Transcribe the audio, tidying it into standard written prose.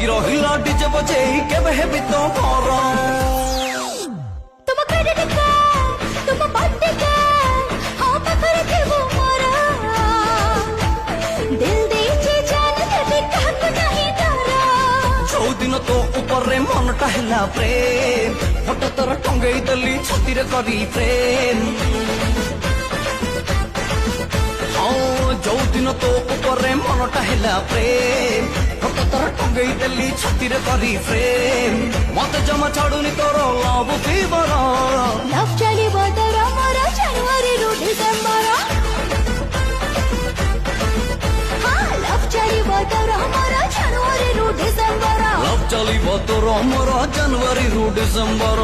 ଲାଗି ରହିଲା ଡିଜେ ବଜେଇ କେବେ ହେବି ତ ମୋର तुम क्रेडिट कार्ड तुम बर्थडे कार्ड हाँ पाखरे थिबो मोरा दिल देचे जान देबे काहको नाही डरा ଯୋଉଦିନ ତୋ ଉପରେ ମନଟା ହେଲା ପ୍ରେମ ଫଟୋ ତୋର ଟଙ୍ଗେଇ ଦେଲି ଛାତିରେ କରି ପ୍ରେମ ଯୋଉଦିନ ତୋ ଉପରେ ମନଟା ହେଲା ପ୍ରେମ ଫଟୋ ତୋର ଟଙ୍ଗେଇ ଦେଲି ଛାତିରେ କରି ପ୍ରେମ ମତେ ଜମା ଛାଡୁନି ତୋର ଲଭ ଫିବର लव चलिबो तोर मोरा जनवरी रु डिसेंबर हाँ लव चलिबो तोर मोरा जनवरी रु डिसेंबर ଲଭ ଚାଲିବ ତୋର ମୋର ଜାନୁଆରୀରୁ ଡିସେମ୍ବର